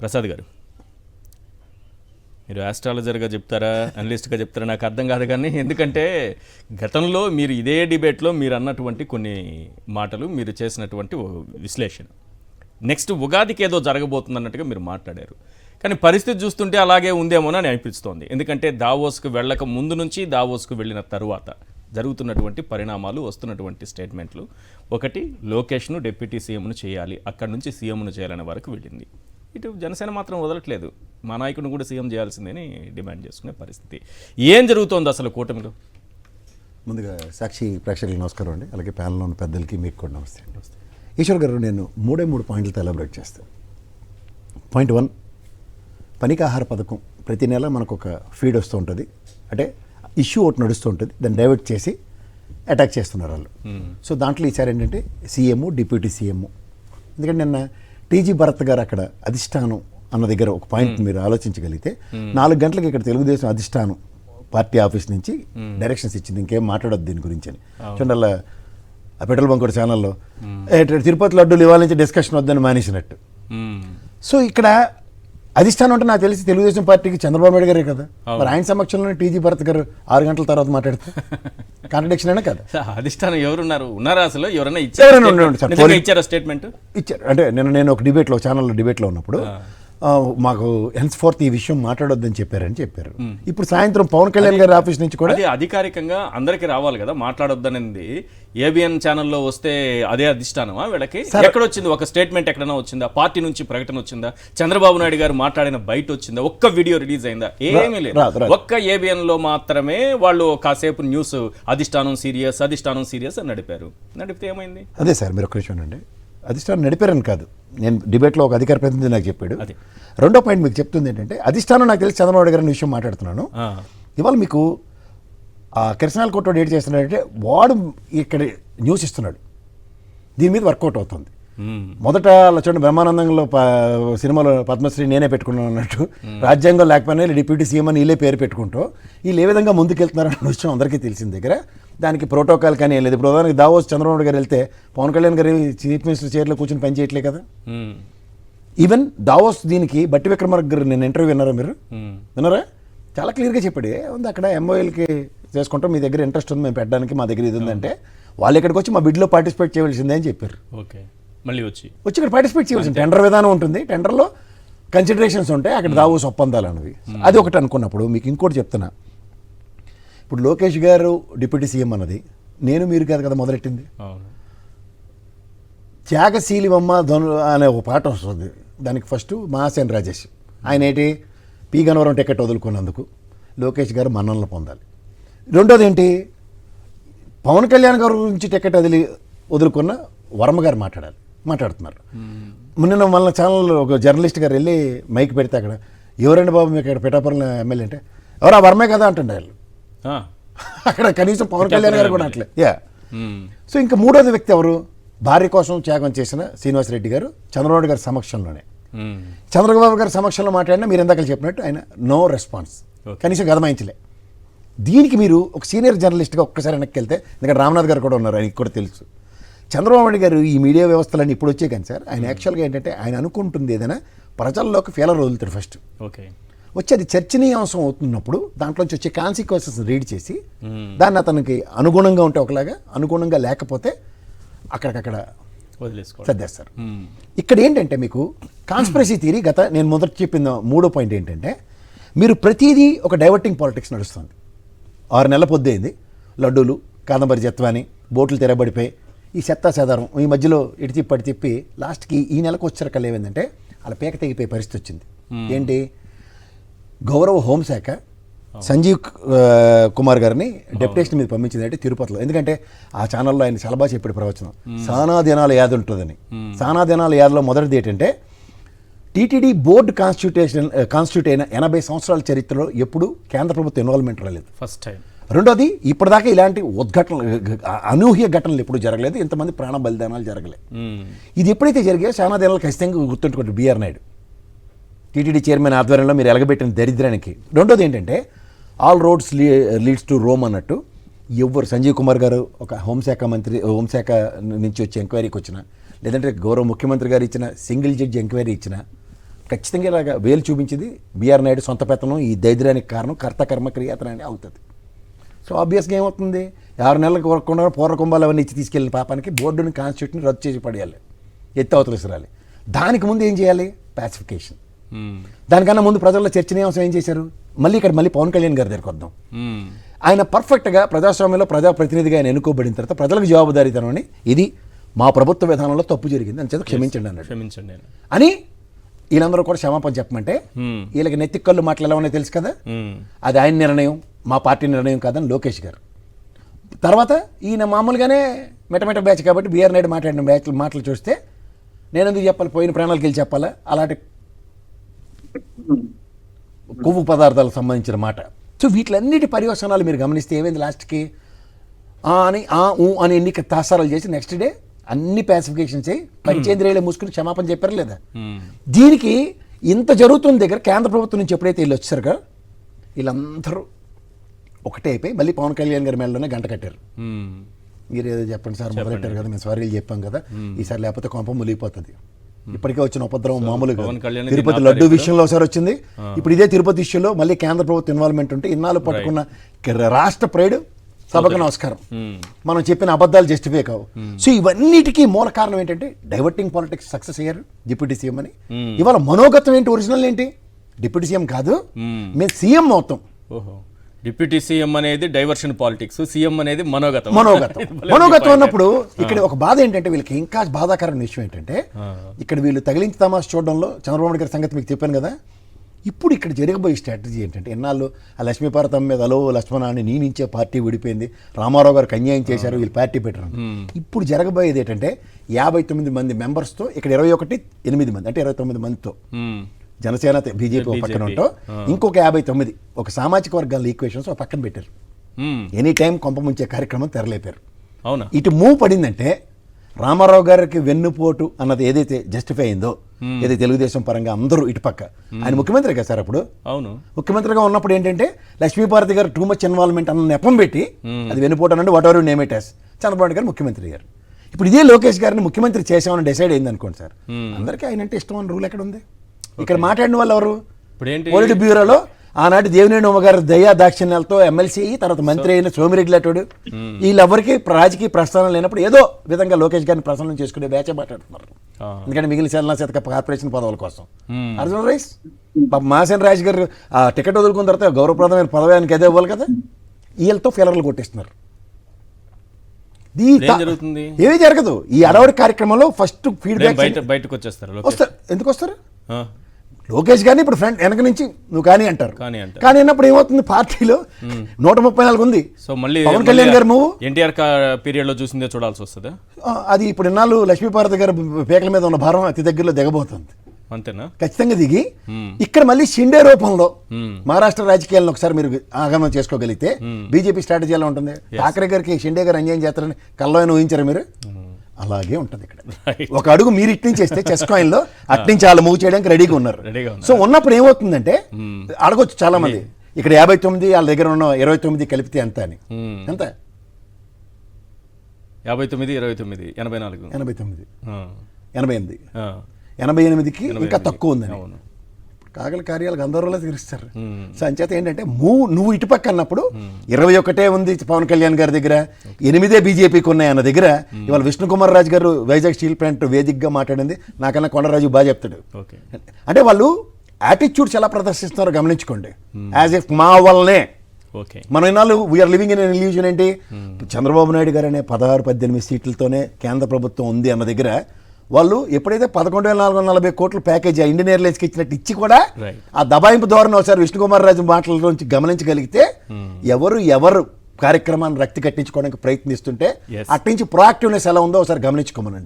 ప్రసాద్ గారు, మీరు ఆస్ట్రాలజర్గా చెప్తారా, అనలిస్ట్గా చెప్తారా నాకు అర్థం కాదు. కానీ ఎందుకంటే గతంలో మీరు ఇదే డిబేట్లో మీరు అన్నటువంటి కొన్ని మాటలు, మీరు చేసినటువంటి విశ్లేషణ, నెక్స్ట్ ఉగాదికి ఏదో జరగబోతుంది అన్నట్టుగా మీరు మాట్లాడారు. కానీ పరిస్థితి చూస్తుంటే అలాగే ఉందేమోనని అనిపిస్తోంది. ఎందుకంటే దావోస్కు వెళ్ళక ముందు నుంచి దావోస్కు వెళ్ళిన తరువాత జరుగుతున్నటువంటి పరిణామాలు, వస్తున్నటువంటి స్టేట్మెంట్లు, ఒకటి లోకేష్ను డిప్యూటీ సీఎంను చేయాలి, అక్కడి నుంచి సీఎంను చేయాలనే వరకు వెళ్ళింది. ఇటు జనసేన మాత్రం వదలట్లేదు, మా నాయకుడిని కూడా సీఎం చేయాల్సిందని డిమాండ్ చేసుకునే పరిస్థితి. ఏం జరుగుతోంది అసలు కూటమిలో? ముందుగా సాక్షి ప్రేక్షకులకు నమస్కారం అండి, అలాగే ప్యానల్లో ఉన్న పెద్దలకి మీకు కూడా నమస్తే. ఈశ్వర్ గారు, నేను మూడు పాయింట్లతో ఎలాబరేట్ చేస్తాను. పాయింట్ 1, పనికాహార పథకం ప్రతి నెల మనకు ఒక ఫీడ్ వస్తూ ఉంటుంది, అంటే ఇష్యూ ఒకటి నడుస్తూ ఉంటుంది, దాన్ని డైవర్ట్ చేసి అటాక్ చేస్తున్నారు వాళ్ళు. సో దాంట్లో ఈసారి ఏంటంటే సీఎం, డిప్యూటీ సీఎం. ఎందుకంటే నిన్న టీజీ భరత్ గారు అక్కడ అధిష్టానం అన్న దగ్గర ఒక పాయింట్ మీరు ఆలోచించగలిగితే 4 గంటలకు ఇక్కడ తెలుగుదేశం అధిష్టానం పార్టీ ఆఫీస్ నుంచి డైరెక్షన్స్ ఇచ్చింది, ఇంకేం మాట్లాడొద్దు దీని గురించి అని. చూడండి, అలా ఆ పెట్రోల్ బంక్ ఛానల్లో తిరుపతి లడ్డూలు ఇవాళ నుంచి డిస్కషన్ వద్దని మానేసినట్టు. సో ఇక్కడ అధిష్టానం అంటే నాకు తెలిసి తెలుగుదేశం పార్టీకి చంద్రబాబు నాయుడు గారే కదా, మరి ఆయన సమక్షంలోనే టీజీ భరత్ గారు 6 గంటల తర్వాత మాట్లాడితే కాంట్రడిక్షన్ అయినా కదా. అధిష్టానం ఎవరున్నారు, ఉన్నారా అసలు? ఎవరైనా ఇచ్చారా స్టేట్మెంట్? ఇచ్చారు. అంటే నేను ఒక డిబేట్లో, ఛానల్లో డిబేట్లో ఉన్నప్పుడు మాకు హెన్స్ఫోర్త్ ఈ విషయం మాట్లాడొద్దని చెప్పారు. ఇప్పుడు సాయంత్రం పవన్ కళ్యాణ్ గారి ఆఫీస్ నుంచి కూడా అధికారికంగా అందరికీ రావాలి కదా మాట్లాడొద్దనేది. ఏబిఎన్ ఛానల్లో వస్తే అదే అధిష్టానమా వీళ్ళకి? ఎక్కడ వచ్చింది ఒక స్టేట్మెంట్? ఎక్కడైనా వచ్చిందా? పార్టీ నుంచి ప్రకటన వచ్చిందా? చంద్రబాబు నాయుడు గారు మాట్లాడిన బయట వచ్చిందా? ఒక్క వీడియో రిలీజ్ అయిందా? ఏమీ లేదు. ఒక్క ఏబిఎన్ లో మాత్రమే వాళ్ళు కాసేపు న్యూస్ అధిష్టానం సీరియస్ అని నడిపితే ఏమైంది? అదే సార్, మీరు ఒక విషయం అండి, అధిష్టానం నడిపారని కాదు, నేను డిబేట్లో ఒక అధికార ప్రతినిధి నాకు చెప్పాడు. రెండో పాయింట్ మీకు చెప్తుంది ఏంటంటే, అధిష్టానం నాకు తెలిసి చంద్రబాబు గారి విషయం మాట్లాడుతున్నాను. ఇవాళ మీకు ఆ కిరసనాల కొట్టు ఏడు చేస్తున్నాడంటే వాడు ఇక్కడ న్యూస్ ఇస్తున్నాడు, దీని మీద వర్కౌట్ అవుతుంది. మొదట చూడండి, బ్రహ్మానందంలో సినిమాలో పద్మశ్రీ నేనే పెట్టుకున్నాను అన్నట్టు, రాజ్యాంగం లేకపోయినా డిప్యూటీ సీఎం అని వీళ్ళే పేరు పెట్టుకుంటూ వీళ్ళు ఏ విధంగా ముందుకెళ్తున్నారన్న విషయం అందరికీ తెలిసిన దగ్గర దానికి ప్రోటోకాల్ కానీ ఏం లేదు. ఇప్పుడు ఉదాహరణకి దావోస్ చంద్రబాబు గారు వెళ్తే పవన్ కళ్యాణ్ గారు చీఫ్ మినిస్టర్ చైర్లో కూర్చొని పని చేయట్లే కదా. ఈవెన్ దావోస్ దీనికి బట్టి విక్రమార్క గారు నేను ఇంటర్వ్యూ విన్నారా? చాలా క్లియర్గా చెప్పాడు, ఉంది అక్కడ ఎంఓఎల్కి చేసుకుంటాం, మీ దగ్గర ఇంట్రెస్ట్ ఉంది మేము పెట్టడానికి, మా దగ్గర ఇది ఉందంటే వాళ్ళు ఇక్కడికి వచ్చి మా బిడ్లో పార్టిసిపేట్ చేయవలసిందే అని చెప్పారు. ఓకే, మళ్ళీ వచ్చి ఇక్కడ పార్టిసిపేట్ చేయవలసింది. టెండర్ విధానం ఉంటుంది, టెండర్లో కన్సిడరేషన్స్ ఉంటాయి, అక్కడ దావోస్ ఒప్పందాలు అనేవి. అది ఒకటి అనుకున్నప్పుడు మీకు ఇంకోటి చెప్తున్నా, ఇప్పుడు లోకేష్ గారు డిప్యూటీ సీఎం అన్నది నేను మీరు కాదు కదా మొదలెట్టింది. త్యాగశీలివమ్మ ధను అనే ఒక పాట వస్తుంది, దానికి ఫస్ట్ మహాసేన్ రాజేష్ ఆయన ఏంటి పి గన్నవరం టికెట్ వదులుకున్నందుకు లోకేష్ గారు మన్ననలు పొందాలి. రెండోది ఏంటి, పవన్ కళ్యాణ్ గారి గురించి టికెట్ వదులుకున్న వర్మ గారు మాట్లాడుతున్నారు. నిన్న మన ఛానల్లో ఒక జర్నలిస్ట్ గారు వెళ్ళి మైక్ పెడితే అక్కడ ఎవరండి బాబు మీకు ఇక్కడ పిఠాపురం ఎమ్మెల్యే అంటే ఎవరు ఆ వర్మే కదా అంటుండే వాళ్ళు. అక్కడ కనీసం పవన్ కళ్యాణ్ గారు కూడా అట్లే. సో ఇంకా మూడోది వ్యక్తి ఎవరు, భార్య కోసం త్యాగం చేసిన శ్రీనివాసరెడ్డి గారు చంద్రబాబు గారి సమక్షంలోనే, చంద్రబాబు గారి సమక్షంలో మాట్లాడినా మీరు ఎందాక చెప్పినట్టు ఆయన నో రెస్పాన్స్, కనీసం గదమాయించలే. దీనికి మీరు ఒక సీనియర్ జర్నలిస్ట్గా ఒక్కసారి వెనక్కి వెళ్తే, ఎందుకంటే రామ్నాథ్ గారు కూడా ఉన్నారు, ఆయనకి కూడా తెలుసు చంద్రబాబు నాయుడు గారు ఈ మీడియా వ్యవస్థలన్నీ ఇప్పుడు వచ్చే కానీ సార్ ఆయన యాక్చువల్గా ఏంటంటే ఆయన అనుకుంటుంది ఏదైనా ప్రజల్లోకి ఫెయిలర్ వదులుతాడు ఫస్ట్. ఓకే, వచ్చి అది చర్చనీయాంశం అవుతున్నప్పుడు దాంట్లోంచి వచ్చే కాన్సిక్వెన్సెస్ రీడ్ చేసి దాన్ని అతనికి అనుగుణంగా ఉంటే ఒకలాగా, అనుగుణంగా లేకపోతే అక్కడికక్కడ సర్దేస్తారు. ఇక్కడ ఏంటంటే మీకు కాన్స్పిరసీ థియరీ, నేను మొదట చెప్పిన మూడో పాయింట్ ఏంటంటే, మీరు ప్రతిదీ ఒక డైవర్టింగ్ పాలిటిక్స్ నడుస్తుంది. 6 నెలల పొద్దుయింది, లడ్డూలు, కాదంబరి జత్వాని, బోట్లు తెరబడిపోయి ఈ చెత్తా చెదారం ఈ మధ్యలో ఇటు తిప్పి అటు తిప్పి లాస్ట్కి ఈ నెలకు వచ్చేసరికల్లా ఏమైందంటే అలా పేక తెగిపోయే పరిస్థితి వచ్చింది. ఏంటి, గౌరవ హోంశాఖ సంజీవ్ కుమార్ గారిని డెప్యుటేషన్ మీద పంపించింది అంటే తిరుపతిలో. ఎందుకంటే ఆ ఛానల్లో ఆయన చాలా బాగా చెప్పాడు ప్రవచనం, సానా దినాల యాది ఉంటుందని. సానా దినాల యాదిలో మొదటిది ఏంటంటే, టీటీడీ బోర్డు కాన్స్టిట్యూట్ అయిన 80 సంవత్సరాల చరిత్రలో ఎప్పుడు కేంద్ర ప్రభుత్వం ఇన్వాల్వ్మెంట్ రాలేదు, ఫస్ట్ టైం. రెండోది, ఇప్పటిదాకా ఇలాంటి అనూహ్య ఘటనలు ఎప్పుడు జరగలేదు, ఇంతమంది ప్రాణ బలిదానాలు జరగలేదు. ఇది ఎప్పుడైతే జరిగాయో చాలా దినాలు ఖచ్చితంగా గుర్తుంటుకుంటారు బిఆర్ నాయుడు టీటీడీ చైర్మన్ ఆధ్వర్యంలో మీరు ఎలగబెట్టిన దరిద్రానికి. రెండోది ఏంటంటే, all roads leads to Rome అన్నట్టు, ఎవరు సంజీవ్ కుమార్ గారు ఒక హోంశాఖ నుంచి వచ్చి ఎంక్వైరీకి వచ్చిన, లేదంటే గౌరవ ముఖ్యమంత్రి గారు ఇచ్చిన సింగిల్ జడ్జి ఎంక్వైరీ ఇచ్చిన, ఖచ్చితంగా ఇలాగా వేలు చూపించింది బీఆర్ నాయుడు సొంత పెత్తనం ఈ దైద్యానికి కారణం కర్త కర్మ క్రియాతన అని అవుతుంది. సో ఆబ్వియస్గా ఏమవుతుంది, 6 నెలలకు వరకుండా పూర్వ కుంభాలు అవన్నీ ఇచ్చి తీసుకెళ్ళిన పాపానికి బోర్డుని కాన్స్టిట్యూట్ని రద్దు చేసి పడేయాలి, ఎత్తి అవతల విసరాలి. దానికి ముందు ఏం చేయాలి, పాసిఫికేషన్. దానికన్నా ముందు ప్రజల్లో చర్చనీయాంశం ఏం చేశారు, మళ్ళీ పవన్ కళ్యాణ్ గారి దగ్గరికి వద్దాం. ఆయన పర్ఫెక్ట్గా ప్రజాస్వామ్యంలో ప్రజాప్రతినిధిగా ఆయన ఎన్నుకోబడిన తర్వాత ప్రజలకు జవాబుదారీతనం అని, ఇది మా ప్రభుత్వ విధానంలో తప్పు జరిగింది అని చేత క్షమించండి అన్నాడు. క్షమించండి అని వీళ్ళందరూ కూడా క్షమాపణ చెప్పమంటే వీళ్ళకి నెత్తి కళ్ళు మాటలు ఎలా ఉన్నాయో తెలుసు కదా, అది ఆయన నిర్ణయం, మా పార్టీ నిర్ణయం కాదని లోకేష్ గారు. తర్వాత ఈయన మామూలుగానే మెటమెట బ్యాచ్ కాబట్టి బీఆర్ నాయుడు మాట్లాడిన మాటలు చూస్తే నేను ఎందుకు చెప్పాలి, పోయిన ప్రాణాలకు వెళ్ళి చెప్పాలా, అలాంటి కొవ్వు పదార్థాలకు సంబంధించిన మాట. సో వీటిలన్నిటి పర్యవసనాలు మీరు గమనిస్తే ఏమైంది, లాస్ట్కి అని ఎన్ని తాసారాలు చేసి నెక్స్ట్ డే అన్ని పాసిఫికేషన్స్ అయ్యి పంచేంద్రియాలు మూసుకుని క్షమాపణ చెప్పారు లేదా. దీనికి ఇంత జరుగుతున్న దగ్గర కేంద్ర ప్రభుత్వం నుంచి ఎప్పుడైతే వీళ్ళు వచ్చారుగా వీళ్ళందరూ ఒకటే అయిపోయి మళ్ళీ పవన్ కళ్యాణ్ గారి మేళలోనే గంట కట్టారు. మీరు ఏదో చెప్పండి సార్, మొదలెట్టారు కదా, మేము సారీలు చెప్పాం కదా, ఈసారి లేకపోతే కొంప ములిగిపోతుంది. ఇప్పటికే వచ్చిన ఉపద్రవం మామూలుగా తిరుపతి లడ్డు విషయంలో ఒకసారి వచ్చింది, ఇప్పుడు ఇదే తిరుపతి ఇష్యూలో మళ్ళీ కేంద్ర ప్రభుత్వ ఇన్వాల్వ్మెంట్ ఉంటే ఇన్నాళ్ళు పట్టుకున్న రాష్ట్ర ప్రైడ్ సభకు నమస్కారం, మనం చెప్పిన అబద్ధాలు జస్టిఫై కావు. సో ఇవన్నిటికీ మూల కారణం ఏంటంటే డైవర్టింగ్ పాలిటిక్స్ సక్సెస్ అయ్యారు డిప్యూటీ సీఎం అని. ఇవాళ మనోగతం ఏంటి, ఒరిజినల్ ఏంటి, డిప్యూటీ సీఎం కాదు మేము సీఎం అవుతాం. డిప్యూటీ సీఎం అనేది డైవర్షన్ పాలిటిక్స్, సీఎం అనేది మనోగతం. మనోగతం అన్నప్పుడు ఇక్కడ ఒక బాధ ఏంటంటే వీళ్ళకి ఇంకా బాధాకరమైన విషయం ఏంటంటే ఇక్కడ వీళ్ళు తగిలించి తమాషా చూడడంలో చంద్రబాబు నాయుడు గారి సంగతి మీకు చెప్పాను కదా. ఇప్పుడు ఇక్కడ జరగబోయే స్ట్రాటజీ ఏంటంటే ఎన్నాళ్ళు ఆ లక్ష్మీపార్వతం మీద అలో లక్ష్మణ అని నియమించే పార్టీ విడిపోయింది, రామారావు గారికి అన్యాయం చేశారు, వీళ్ళు పార్టీ పెట్టరు. ఇప్పుడు జరగబోయేది ఏంటంటే 59 మంది మెంబర్స్తో ఇక్కడ 8 మంది అంటే 29 మందితో జనసేన బీజేపీ ఒక పక్కన ఉంటో ఇంకొక 59 ఒక సామాజిక వర్గాల ఈక్వేషన్స్ ఒక పక్కన పెట్టారు. ఎనీ టైం కొంప ముంచే కార్యక్రమం తెరలేపారు. అవునా, ఇటు మూవ్ పడిందంటే రామారావు గారికి వెన్నుపోటు అన్నది ఏదైతే జస్టిఫై అయిందో, ఏదైతే తెలుగుదేశం పరంగా అందరూ ఇటు పక్క ఆయన ముఖ్యమంత్రి కదా సార్ అప్పుడు, అవును ముఖ్యమంత్రిగా ఉన్నప్పుడు ఏంటంటే లక్ష్మీపార్వతి గారు టూ మచ్ ఇన్వాల్వ్మెంట్ అన్న నెపం పెట్టి అది వెన్నుపోటు అనండి whatever name it as Chandrababu గారు ముఖ్యమంత్రి గారు. ఇప్పుడు ఇదే లోకేష్ గారిని ముఖ్యమంత్రి చేసామని డిసైడ్ అయింది అనుకోండి సార్, అందరికీ ఆయన అంటే ఇష్టం అని రూల్ ఎక్కడ ఉంది. ఇక్కడ మాట్లాడిన వాళ్ళు ఎవరు, పొలిట్ బ్యూరోలో ఆనాటి దేవినేని ఉమ్మ గారి దయా దాక్షిణ్యాలతో ఎమ్మెల్సీ అయ్యి తర్వాత మంత్రి అయిన సోమిరెడ్డి లాంటి వీళ్ళెవరికి రాజకీయ ప్రస్థానం లేనప్పుడు ఏదో విధంగా లోకేష్ గారిని ప్రసన్నం చేసుకునే బ్యాచే మాట్లాడుతున్నారు. ఎందుకంటే మిగిలిన శలనా శతక కార్పొరేషన్ పదవుల కోసం. అర్జున్ రైస్ మాసేన్ రాజ్ గారు ఆ టికెట్ వదులుకున్న తర్వాత గౌరవప్రదమైన పదవి ఆయనకి అదే ఇవ్వాలి కదా, వీళ్ళతో ఫిలర్లు కొట్టేస్తున్నారు. ఏమీ జరగదు ఈ అడవడి కార్యక్రమంలో. ఫస్ట్ ఫీడ్బ్యాక్ బయటకు వచ్చేస్తారు. ఎందుకు వస్తారు, లోకేష్ గారిని ఇప్పుడు ఫ్రంట్ వెనక నుంచి నువ్వు కానీ అంటారు. కానీ అన్నప్పుడు ఏమవుతుంది, పార్టీలో 134 ఉంది. సో మళ్ళీ పవన్ కళ్యాణ్ గారు మూవ్ ఎన్టీఆర్ పీరియడ్ లో చూసిందే చూడాల్సి వస్తుంది. అది ఇప్పుడు ఇన్నాళ్ళు లక్ష్మీపార్వతి గారు పేకల మీద ఉన్న భారం అతి దగ్గరలో దిగబోతుంది. అంతేనా, ఖచ్చితంగా దిగి ఇక్కడ మళ్ళీ షిండే రూపంలో మహారాష్ట్ర రాజకీయాలను ఒకసారి మీరు ఆగమనం చేసుకోగలిగితే బీజేపీ స్ట్రాటజీ ఎలా ఉంటుంది. ఠాకరే గారికి షిండే గారు అన్యాయం చేస్తారని కల్లో ఊహించారు మీరు, అలాగే ఉంటుంది ఇక్కడ. ఒక అడుగు మీరు ఇటు నుంచి వేస్తే చెస్ కాయిన్ లో అట్నుంచి వాళ్ళు మూవ్ చేయడానికి రెడీగా ఉన్నారు. సో ఉన్నప్పుడు ఏమవుతుందంటే అడగొచ్చు చాలా మంది ఇక్కడ 59 వాళ్ళ దగ్గర ఉన్న 29 కలిపితే ఎంత అని. ఎంత 59 29 84 88 88కి ఇంకా తక్కువ ఉందని కాగల కార్యాలకు అందరూ తీరుస్తారు. సో అంచేత ఏంటంటే నువ్వు ఇటుపక్క అన్నప్పుడు 21 ఉంది పవన్ కళ్యాణ్ గారి దగ్గర, 8 బీజేపీకి ఉన్నాయి అన్న దగ్గర ఇవాళ విష్ణుకుమార్ రాజు గారు వైజాగ్ స్టీల్ ప్లాంట్ వేదికగా మాట్లాడింది నాకన్నా కొండరాజు బాగా చెప్తాడు. అంటే వాళ్ళు యాటిట్యూడ్స్ ఎలా ప్రదర్శిస్తున్నారో గమనించుకోండి. యాజ్ ఇఫ్ మా వల్లనే మనం ఇన్నాళ్ళు వీఆర్ లివింగ్ ఇన్ ఇల్యూజన్ ఏంటి, చంద్రబాబు నాయుడు గారు అనే 16-18 సీట్లతోనే కేంద్ర ప్రభుత్వం ఉంది అన్న దగ్గర వాళ్ళు ఎప్పుడైతే 11,440 కోట్ల ప్యాకేజ్ ఇండియన్ ఎయిర్లైన్స్కి ఇచ్చినట్టు ఇచ్చి కూడా ఆ దబాయింపు ధోరణి ఒకసారి విష్ణుకుమార్ రాజు మాటల నుంచి గమనించగలిగితే ఎవరు కార్యక్రమాన్ని రక్తి కట్టించుకోవడానికి ప్రయత్నిస్తుంటే అట్నుంచి ప్రొయాక్టివ్నెస్ ఎలా ఉందో ఒకసారి గమనించుకోమనండి.